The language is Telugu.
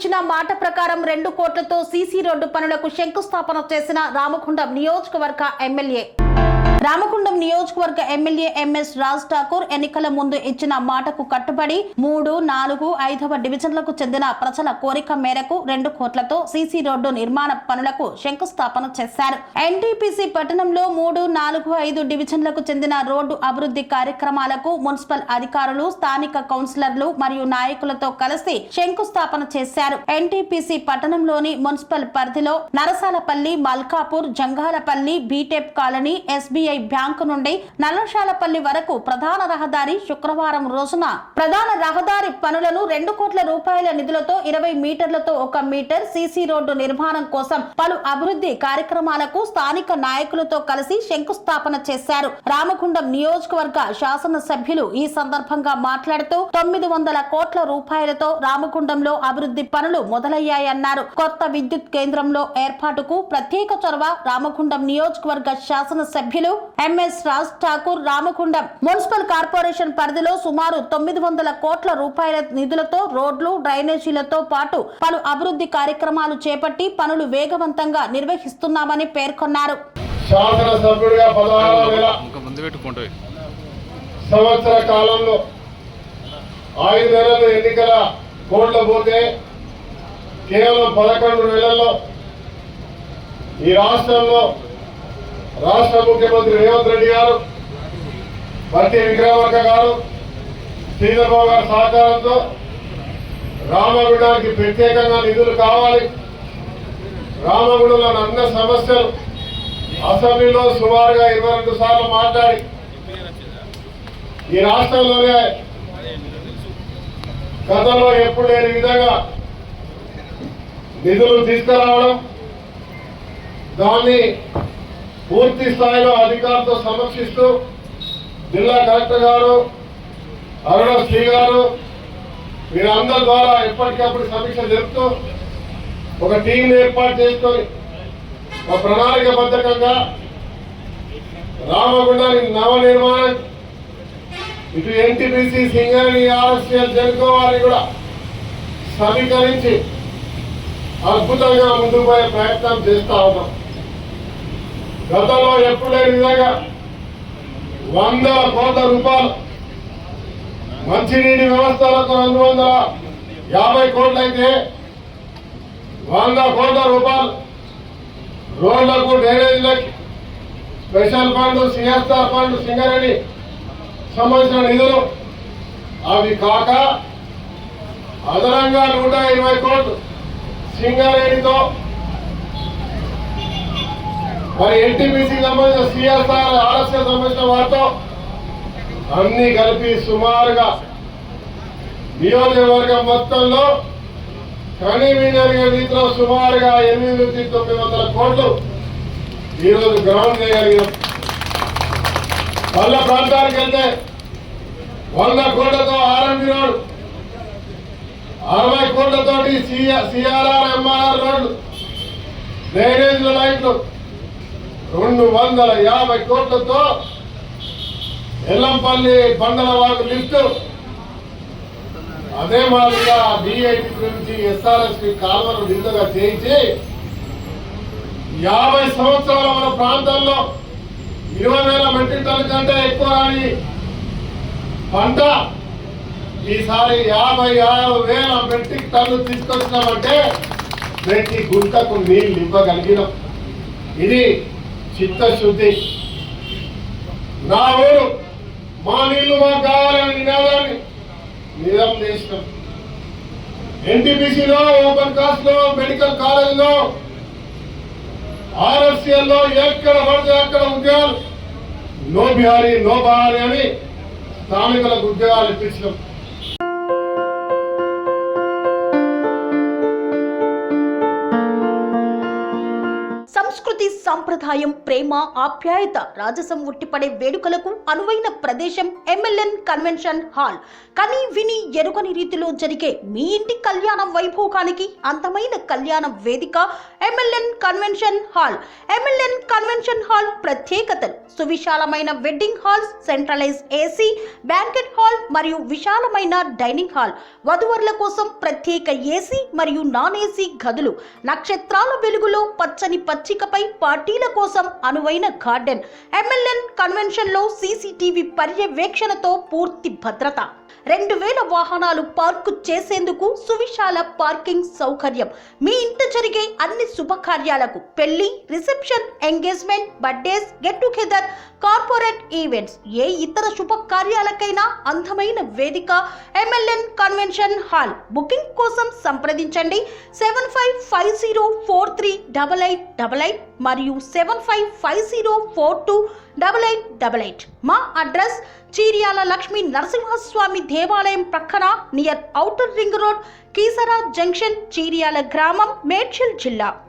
ఇచ్చిన మాట ప్రకారం 2 కోట్లతో సీసీ రోడ్డు పనులకు శంకుస్థాపన చేసిన రామగుండం నియోజకవర్గ ఎమ్మెల్యే. రామగుండం నియోజకవర్గ ఎమ్మెల్యే ఎంఎస్ రాజ్ ఠాకూర్ ఎన్నికల ముందు ఇచ్చిన మాటకు కట్టుబడి 3, 4, 5వ డివిజన్లకు చెందిన ప్రజల కోరిక మేరకు 2 కోట్లతో సీసీ రోడ్డు నిర్మాణ పనులకు శంకుస్థాపన చేశారు. ఎన్టీపీసీ పట్టణంలో 3, 4, 5 డివిజన్లకు చెందిన రోడ్డు అభివృద్ధి కార్యక్రమాలకు మున్సిపల్ అధికారులు, స్థానిక కౌన్సిలర్లు మరియు నాయకులతో కలిసి శంకుస్థాపన చేశారు. ఎన్టీపీసీ పట్టణంలోని మున్సిపల్ పరిధిలో నరసాలపల్లి, మల్కాపూర్, జంగాలపల్లి, బీటెప్ కాలనీ, ఎస్బీఐ బ్యాంకు నుండి నల్లశాలపల్లి వరకు ప్రధాన రహదారి శుక్రవారం రోజున ప్రధాన రహదారి పనులను 2 కోట్ల రూపాయల నిధులతో 20 మీటర్లతో 1 మీటర్ సీసీ రోడ్డు నిర్మాణం కోసం పలు అభివృద్ధి కార్యక్రమాలకు స్థానిక నాయకులతో కలిసి శంకుస్థాపన చేశారు. రామగుండం నియోజకవర్గ శాసనసభ్యులు ఈ సందర్భంగా మాట్లాడుతూ 900 కోట్ల రూపాయలతో రామగుండంలో అభివృద్ధి పనులు మొదలయ్యాయన్నారు. కొత్త విద్యుత్ కేంద్రంలో ఏర్పాటుకు ప్రత్యేక చొరవ రామగుండం నియోజకవర్గ శాసనసభ్యులు MS Raj Thakur Ramagundam municipal corporation పరిధిలో సుమారు 900 కోట్ల రూపాయల నిధులతో రోడ్లు, డ్రైనేజీలతో పాటు పలు అభివృద్ధి కార్యక్రమాలు చేపట్టి పనులు వేగవంతంగా నిర్వహిస్తున్నామని పేర్కొన్నారు. శాసనసభ్యుడిగా 16 సంవత్సర కాలంలో 5 నెలలు ఎన్నికల కోడ్లు పోతే కేవలం 11 నెలల్లో ఈ రాష్ట్రంలో రాష్ట్ర ముఖ్యమంత్రి రేవంత్ రెడ్డి గారు, భట్టి విక్రమార్క గారు, శ్రీధర్బాబు గారి సహకారంతో రామగుండానికి ప్రత్యేకంగా నిధులు కావాలి, రామగుండంలో అన్ని సమస్యలు అసెంబ్లీలో సుమారుగా 22 సార్లు మాట్లాడి ఈ రాష్ట్రంలోనే గతంలో ఎప్పుడు లేని విధంగా నిధులు తీసుకురావడం, దాన్ని పూర్తి స్థాయిలో అధికారులతో సమీక్షిస్తూ జిల్లా కలెక్టర్ గారు, అరుణ శ్రీ గారు వీరందరి ద్వారా ఎప్పటికప్పుడు సమీక్ష జరుపుతూ ఒక టీం ఏర్పాటు చేసుకొని ఒక ప్రణాళికబద్ధంగా రామగుండానికి నవ నిర్మాణం, ఇటు ఎన్టీపీసీ, సింగరేణి, ఆర్ఎస్ఎల్, జెన్కో వారిని కూడా సమీకరించి అద్భుతంగా ముందుకు పోయే ప్రయత్నం చేస్తా ఉన్నాం. గతంలో ఎప్పుడు లేని విధంగా 100 కోట్ల రూపాయలు మంచినీటి వ్యవస్థలకు 250 కోట్లు అయితే 100 కోట్ల రూపాయలు రోడ్లకు, డ్రైనేజీలకు special fund, CSR fund, Singareni సంబంధించిన నిధులు అవి కాక అదనంగా 120 కోట్లు సింగరేణితో మరి ఎన్టీపీసీకి సంబంధించిన సిఎస్ఆర్, ఆర్ఎస్ఎల్ సంబంధించిన వాటితో అన్ని కలిపి సుమారుగా నియోజకవర్గం మొత్తంలో కనీవినరిగే రీతిలో సుమారుగా 800 నుంచి 900 కోట్లు ఈరోజు గ్రౌండ్ చేయగలిగినాం. పల్ల ప్రాంతానికి వెళ్తే 100 కోట్లతో ఆర్ఎంబి రోడ్, 60 కోట్లతోటి సిఆర్ఆర్, ఎంఆర్ఆర్ రోడ్లు, డ్రైనేజీల లైట్లు, 250 కోట్లతో ఎల్లంపల్లి బండలవాగు లిఫ్ట్, అదే మాదిరిగా బిఐటి నుంచి ఎస్ఆర్ఎస్పి కాలువను విడుదల చేయించి 50 సంవత్సరాల మన ప్రాంతంలో 20,000 మెట్రిక్ టన్నుల కంటే ఎక్కువ రాని పంట ఈసారి 56,000 మెట్రిక్ టన్నులు తీసుకొచ్చినామంటే ప్రతి గుంటకు నీళ్లు ఇవ్వగలిగినాం. ఇది చిత్తశుద్ధి. నా ఊరు మా నీళ్లు మాకు కావాలని నినాదాన్ని నిజం చేసినాం. ఎన్టీపీసీలో, ఓపెన్ కాస్ట్ లో, మెడికల్ కాలేజీలో, ఆర్ఎస్ఎల్ లో ఎక్కడ పడితే అక్కడ ఉద్యోగాలు, నో బిహారీ నో బహారీ అని స్థానికులకు ఉద్యోగాలు ఇప్పించినాం. సంస్కృతి సాంప్రదాయం, ప్రేమ, ఆప్యాయత, రాజసం ఉట్టిపడే వేడుకలకు అనువైన ప్రదేశం ఎంఎల్ఎన్ కన్వెన్షన్ హాల్. కని విని ఎరుగని రీతిలో జరిగే మీ ఇంటి కళ్యాణ వైభోగానికి అందమైన కళ్యాణ వేదిక MLN convention hall. MLN convention hall ప్రత్యేకతలు: సువిశాలమైన wedding halls, centralise AC banquet hall మరియు విశాలమైన డైనింగ్ హాల్, వధువరుల కోసం ప్రత్యేక ఏసీ మరియు నాన్ ఏసీ గదులు, నక్షత్రాల వెలుగులో పచ్చని పచ్చికపై పార్టీల కోసం అనువైన గార్డెన్. ఎంఎల్ఎన్ కన్వెన్షన్ లో సీసీటీవీ పర్యవేక్షణతో పూర్తి భద్రత, 2000 వాహనాలు పార్కు చేసేందుకు సువిశాల పార్కింగ్ సౌకర్యం. మీ ఇంట జరిగే అన్ని శుభకార్యాలకు, పెళ్లి, reception, engagement, birthdays, get together, corporate events, ఏ ఇతర శుభకార్యాలకైనా అందమైన వేదిక ఎంఎల్ఎన్ కన్వెన్షన్ హాల్. బుకింగ్ కోసం సంప్రదించండి 7550438888 మరియు 7550428888. మా అడ్రస్ చీర్యాల లక్ష్మీ నరసింహస్వామి దేవాలయం ప్రక్కన, near outer ring road, Keesara junction, Cheeryal గ్రామం, మేడ్చల్ జిల్లా.